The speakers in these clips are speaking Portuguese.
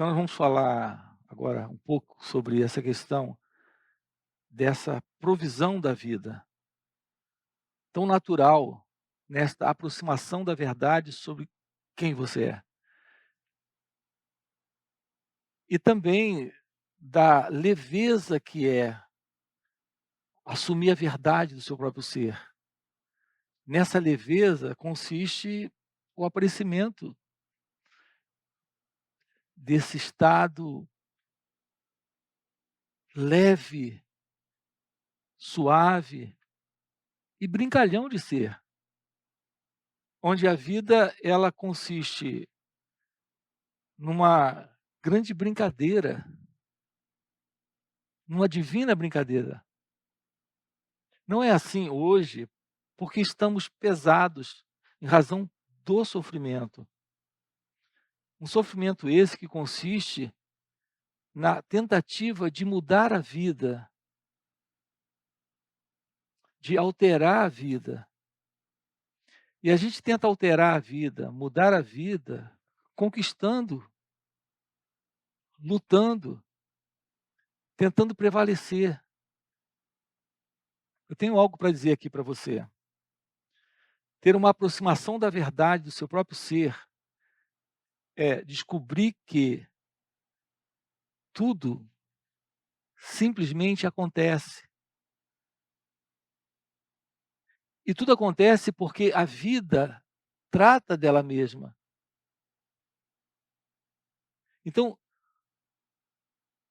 Então nós vamos falar agora um pouco sobre essa questão dessa provisão da vida, tão natural nesta aproximação da verdade sobre quem você é. E também da leveza que é assumir a verdade do seu próprio ser. Nessa leveza consiste o aparecimento desse estado leve, suave e brincalhão de ser, onde a vida ela consiste numa grande brincadeira, numa divina brincadeira. Não é assim hoje, porque estamos pesados em razão do sofrimento. Um sofrimento esse que consiste na tentativa de mudar a vida, de alterar a vida. E a gente tenta alterar a vida, mudar a vida, conquistando, lutando, tentando prevalecer. Eu tenho algo para dizer aqui para você. Ter uma aproximação da verdade do seu próprio ser é descobrir que tudo simplesmente acontece. E tudo acontece porque a vida trata dela mesma. Então,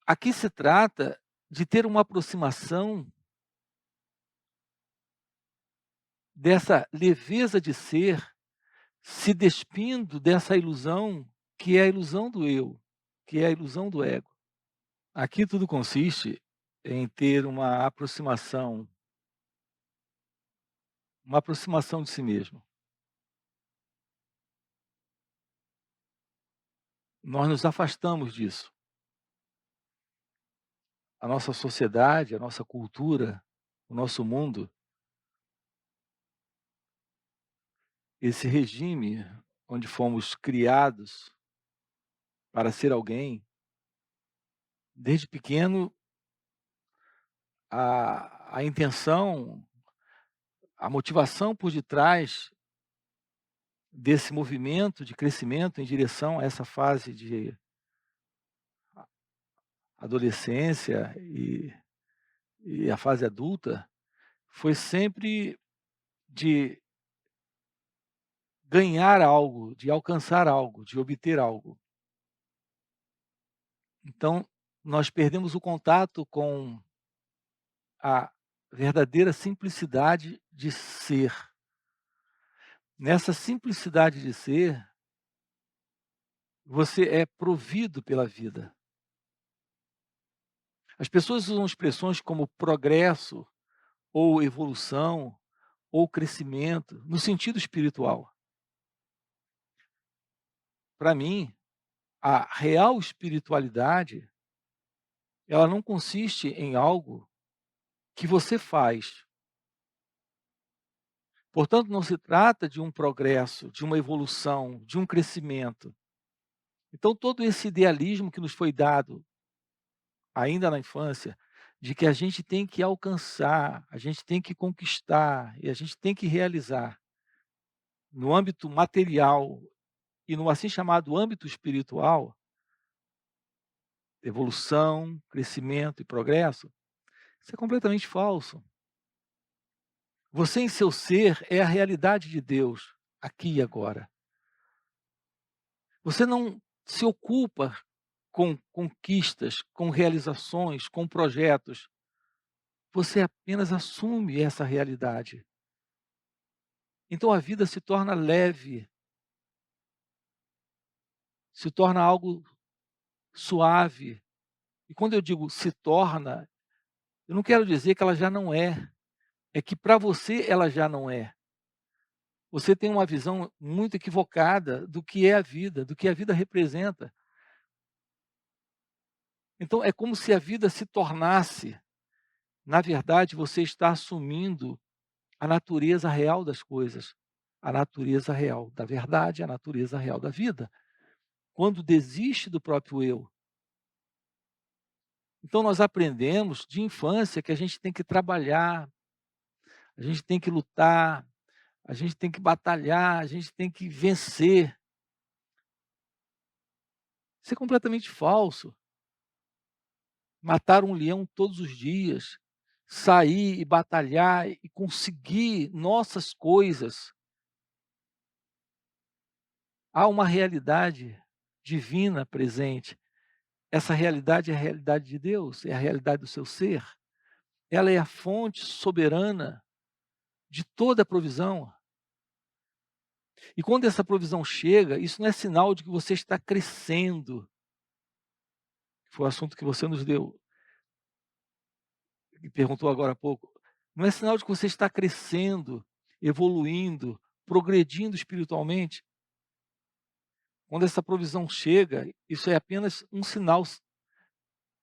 aqui se trata de ter uma aproximação dessa leveza de ser, se despindo dessa ilusão que é a ilusão do eu, que é a ilusão do ego. Aqui tudo consiste em ter uma aproximação de si mesmo. Nós nos afastamos disso. A nossa sociedade, a nossa cultura, o nosso mundo, esse regime onde fomos criados para ser alguém, desde pequeno a intenção, a motivação por detrás desse movimento de crescimento em direção a essa fase de adolescência e a fase adulta, foi sempre de ganhar algo, de alcançar algo, de obter algo. Então, nós perdemos o contato com a verdadeira simplicidade de ser. Nessa simplicidade de ser, você é provido pela vida. As pessoas usam expressões como progresso, ou evolução, ou crescimento, no sentido espiritual. Para mim, a real espiritualidade, ela não consiste em algo que você faz. Portanto, não se trata de um progresso, de uma evolução, de um crescimento. Então, todo esse idealismo que nos foi dado ainda na infância, de que a gente tem que alcançar, a gente tem que conquistar e a gente tem que realizar no âmbito material e no assim chamado âmbito espiritual, evolução, crescimento e progresso, isso é completamente falso. Você em seu ser é a realidade de Deus, aqui e agora. Você não se ocupa com conquistas, com realizações, com projetos. Você apenas assume essa realidade. Então a vida se torna leve, se torna algo suave. E quando eu digo se torna, eu não quero dizer que ela já não é. É que para você ela já não é. Você tem uma visão muito equivocada do que é a vida, do que a vida representa. Então é como se a vida se tornasse, na verdade, você está assumindo a natureza real das coisas, a natureza real da verdade, a natureza real da vida. quando desiste do próprio eu. Então nós aprendemos de infância que a gente tem que trabalhar, a gente tem que lutar, a gente tem que batalhar, a gente tem que vencer. Isso é completamente falso. Matar um leão todos os dias, sair e batalhar e conseguir nossas coisas. Há uma realidade divina presente. Essa realidade é a realidade de Deus, é a realidade do seu ser. Ela é a fonte soberana de toda a provisão. E quando essa provisão chega, isso não é sinal de que você está crescendo. Foi o assunto que você nos deu, e perguntou agora há pouco. Não é sinal de que você está crescendo, evoluindo, progredindo espiritualmente. Quando essa provisão chega, isso é apenas um sinal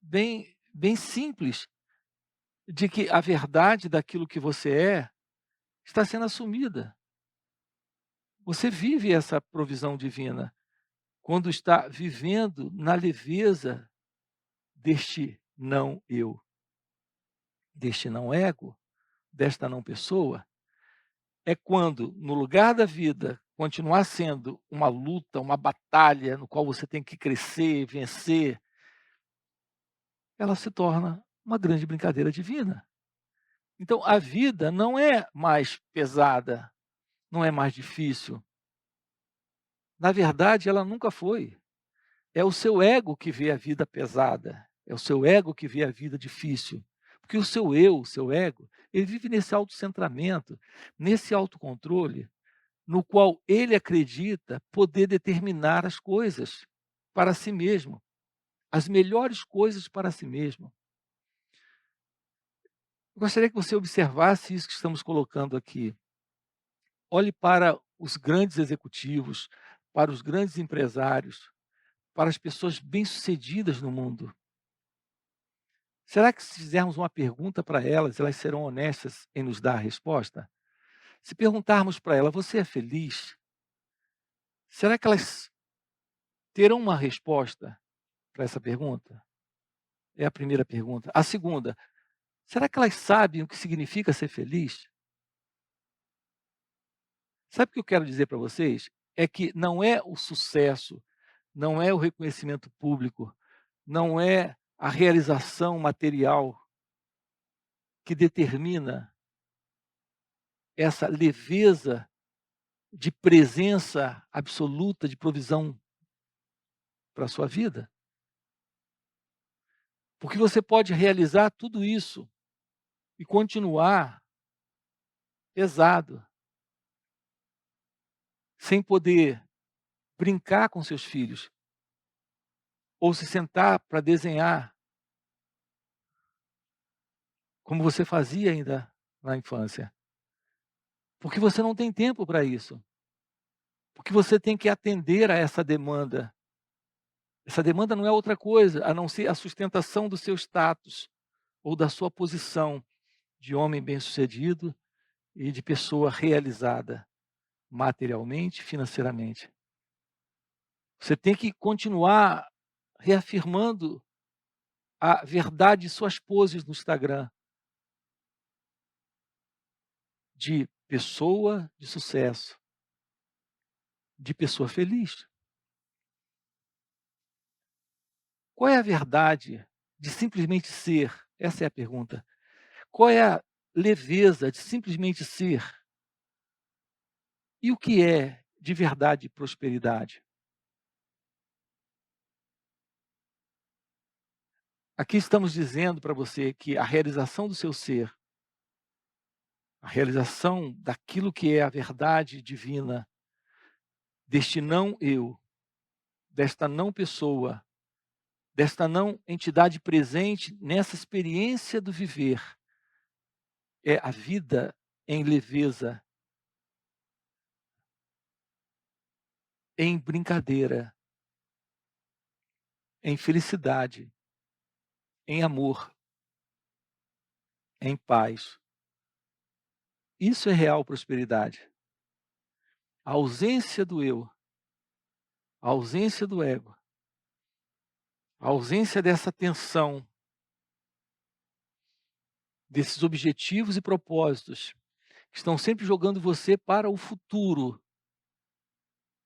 bem simples de que a verdade daquilo que você é está sendo assumida. Você vive essa provisão divina quando está vivendo na leveza deste não eu, deste não ego, desta não pessoa. É quando, no lugar da vida, continuar sendo uma luta, uma batalha, no qual você tem que crescer, vencer, ela se torna uma grande brincadeira divina. Então, a vida não é mais pesada, não é mais difícil. Na verdade, ela nunca foi. É o seu ego que vê a vida pesada, é o seu ego que vê a vida difícil. Porque o seu eu, o seu ego, ele vive nesse autocentramento, nesse autocontrole, no qual ele acredita poder determinar as coisas para si mesmo, as melhores coisas para si mesmo. Eu gostaria que você observasse isso que estamos colocando aqui. Olhe para os grandes executivos, para os grandes empresários, para as pessoas bem-sucedidas no mundo. Será que se fizermos uma pergunta para elas, elas serão honestas em nos dar a resposta? Se perguntarmos para ela, você é feliz? Será que elas terão uma resposta para essa pergunta? É a primeira pergunta. A segunda, será que elas sabem o que significa ser feliz? Sabe o que eu quero dizer para vocês? É que não é o sucesso, não é o reconhecimento público, não é a realização material que determina essa leveza de presença absoluta, de provisão para a sua vida. Porque você pode realizar tudo isso e continuar pesado, sem poder brincar com seus filhos, ou se sentar para desenhar, como você fazia ainda na infância. Porque você não tem tempo para isso. Porque você tem que atender a essa demanda. Essa demanda não é outra coisa, a não ser a sustentação do seu status ou da sua posição de homem bem-sucedido e de pessoa realizada materialmente, financeiramente. Você tem que continuar reafirmando a verdade de suas poses no Instagram, de pessoa de sucesso, de pessoa feliz. Qual é a verdade de simplesmente ser? Essa é a pergunta. Qual é a leveza de simplesmente ser? E o que é de verdade prosperidade? Aqui estamos dizendo para você que a realização do seu ser, a realização daquilo que é a verdade divina, deste não eu, desta não pessoa, desta não entidade presente nessa experiência do viver, é a vida em leveza, em brincadeira, em felicidade, em amor, em paz. Isso é real prosperidade. A ausência do eu a ausência do ego, a ausência dessa tensão, desses objetivos e propósitos que estão sempre jogando você para o futuro,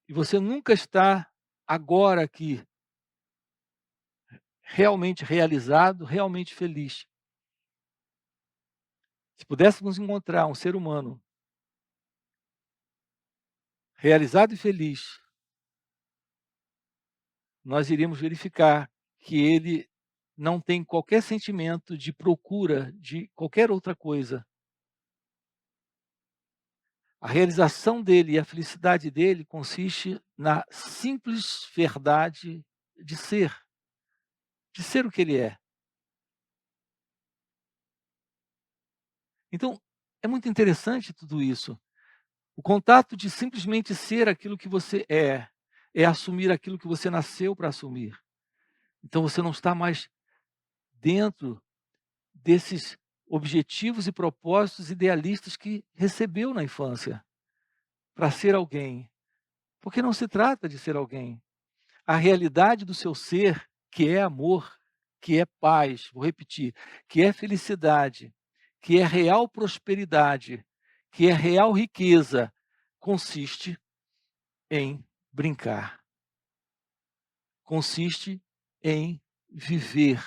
e você nunca está agora aqui, realmente realizado, realmente feliz. Se pudéssemos encontrar um ser humano realizado e feliz, nós iríamos verificar que ele não tem qualquer sentimento de procura de qualquer outra coisa. A realização dele e a felicidade dele consiste na simples verdade de ser o que ele é. Então, é muito interessante tudo isso. O contato de simplesmente ser aquilo que você é assumir aquilo que você nasceu para assumir. Então você não está mais dentro desses objetivos e propósitos idealistas que recebeu na infância, para ser alguém. Porque não se trata de ser alguém. A realidade do seu ser, que é amor, que é paz, vou repetir, que é felicidade, que é real prosperidade, que é real riqueza, consiste em brincar, consiste em viver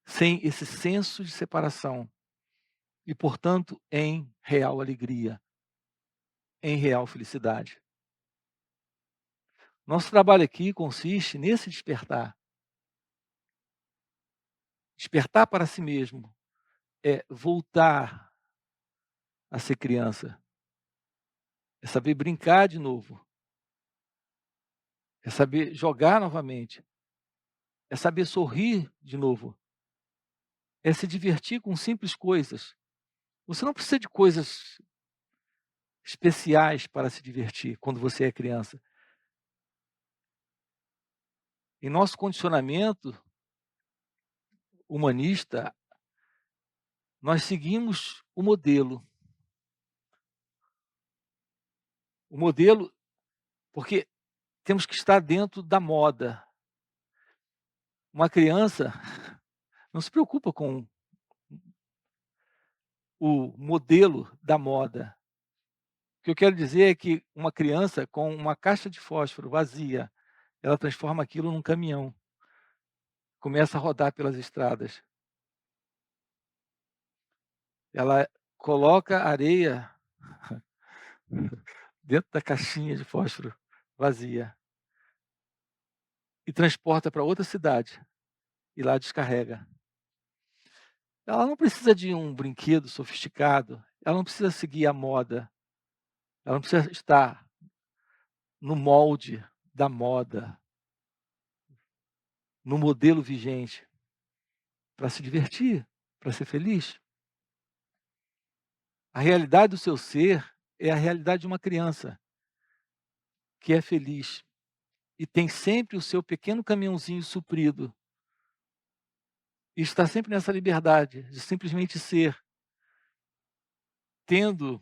sem esse senso de separação e, portanto, em real alegria, em real felicidade. Nosso trabalho aqui consiste nesse despertar. Despertar para si mesmo é voltar a ser criança, é saber brincar de novo, é saber jogar novamente, é saber sorrir de novo, é se divertir com simples coisas. Você não precisa de coisas especiais para se divertir quando você é criança. Em nosso condicionamento humanista, nós seguimos o modelo. O modelo, porque temos que estar dentro da moda. Uma criança não se preocupa com o modelo da moda. O que eu quero dizer é que uma criança com uma caixa de fósforo vazia, ela transforma aquilo num caminhão, começa a rodar pelas estradas. Ela coloca areia dentro da caixinha de fósforo vazia e transporta para outra cidade e lá descarrega. Ela não precisa de um brinquedo sofisticado, ela não precisa seguir a moda, ela não precisa estar no molde da moda, no modelo vigente, para se divertir, para ser feliz. A realidade do seu ser é a realidade de uma criança que é feliz e tem sempre o seu pequeno caminhãozinho suprido e está sempre nessa liberdade de simplesmente ser, tendo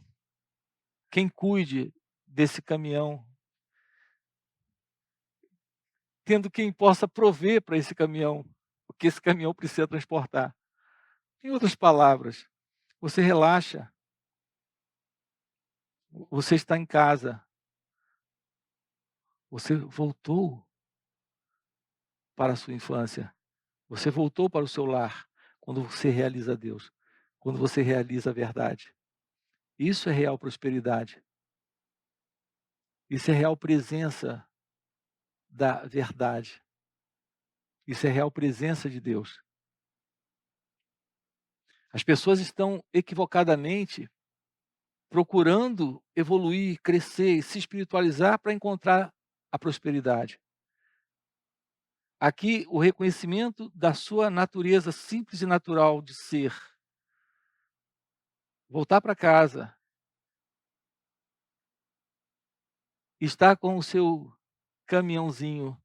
quem cuide desse caminhão, tendo quem possa prover para esse caminhão o que esse caminhão precisa transportar. Em outras palavras, você relaxa, você está em casa, você voltou para a sua infância, você voltou para o seu lar, quando você realiza Deus, quando você realiza a verdade. Isso é real prosperidade. Isso é real presença da verdade. Isso é real presença de Deus. As pessoas estão equivocadamente procurando evoluir, crescer, se espiritualizar para encontrar a prosperidade. Aqui, o reconhecimento da sua natureza simples e natural de ser. Voltar para casa, estar com o seu caminhãozinho,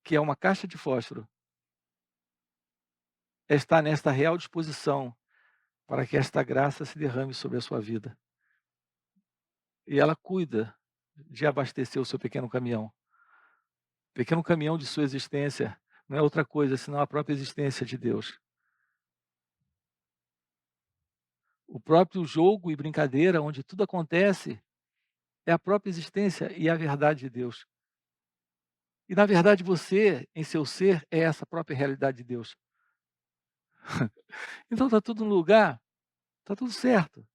que é uma caixa de fósforo, é estar nesta real disposição para que esta graça se derrame sobre a sua vida. e ela cuida de abastecer o seu pequeno caminhão. O pequeno caminhão de sua existência não é outra coisa senão a própria existência de Deus. O próprio jogo e brincadeira onde tudo acontece é a própria existência e a verdade de Deus. E na verdade você, em seu ser, é essa própria realidade de Deus. Então está tudo no lugar, está tudo certo.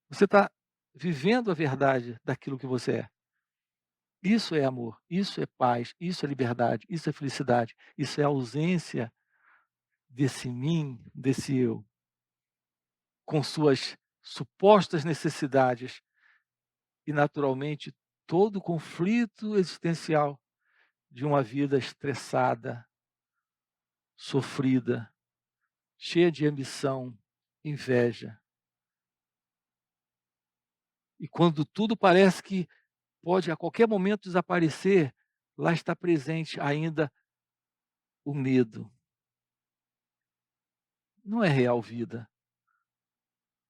Você está vivendo a verdade daquilo que você é. Isso é amor, isso é paz, isso é liberdade, isso é felicidade, isso é a ausência desse mim, desse eu, com suas supostas necessidades e, naturalmente, todo o conflito existencial de uma vida estressada, sofrida, cheia de ambição, inveja. E quando tudo parece que pode a qualquer momento desaparecer, lá está presente ainda o medo. Não é real vida,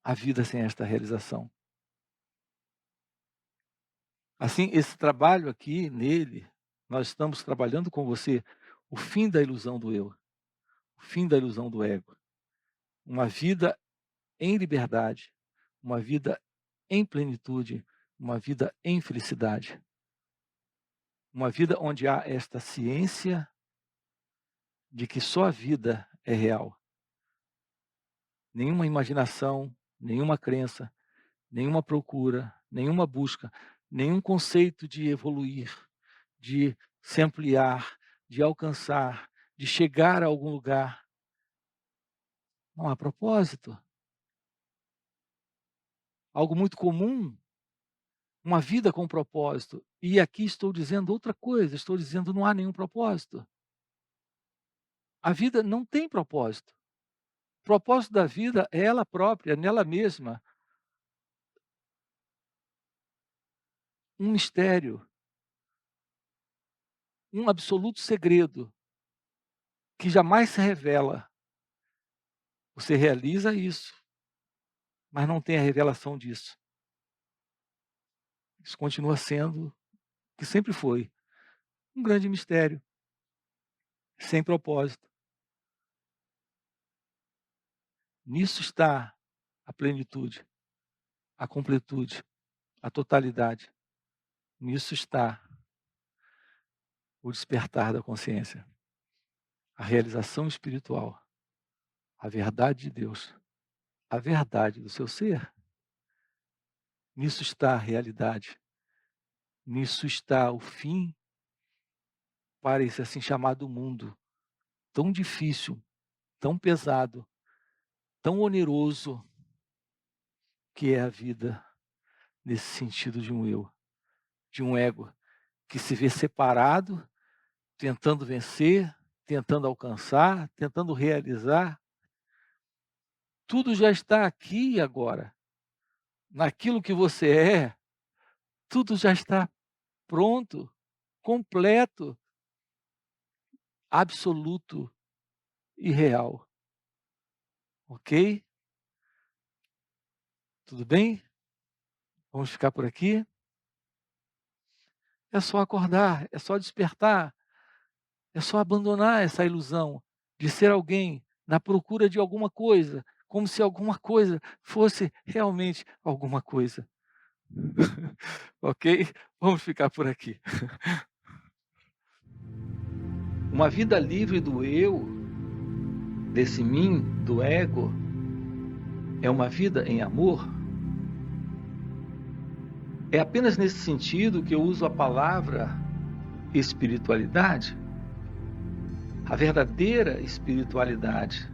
a vida sem esta realização. Assim, esse trabalho aqui, nele, nós estamos trabalhando com você o fim da ilusão do eu, o fim da ilusão do ego. Uma vida em liberdade, uma vida em plenitude, uma vida em felicidade. Uma vida onde há esta ciência de que só a vida é real. Nenhuma imaginação, nenhuma crença, nenhuma procura, nenhuma busca, nenhum conceito de evoluir, de se ampliar, de alcançar, de chegar a algum lugar. Não há propósito. Algo muito comum, uma vida com propósito. E aqui estou dizendo outra coisa, estou dizendo não há nenhum propósito. A vida não tem propósito. O propósito da vida é ela própria, nela mesma. Um mistério, um absoluto segredo que jamais se revela. Você realiza isso, mas não tem a revelação disso. Isso continua sendo o que sempre foi, um grande mistério, sem propósito. Nisso está a plenitude, a completude, a totalidade. Nisso está o despertar da consciência, a realização espiritual, a verdade de Deus, a verdade do seu ser. Nisso está a realidade. Nisso está o fim para esse assim chamado mundo, tão difícil, tão pesado, tão oneroso, que é a vida nesse sentido de um eu, de um ego, que se vê separado, tentando vencer, tentando alcançar, tentando realizar. Tudo já está aqui e agora. Naquilo que você é, tudo já está pronto, completo, absoluto e real. Ok? Tudo bem? Vamos ficar por aqui? É só acordar, é só despertar, é só abandonar essa ilusão de ser alguém na procura de alguma coisa, como se alguma coisa fosse realmente alguma coisa. Ok? Vamos ficar por aqui. Uma vida livre do eu, desse mim, do ego, é uma vida em amor? É apenas nesse sentido que eu uso a palavra espiritualidade? A verdadeira espiritualidade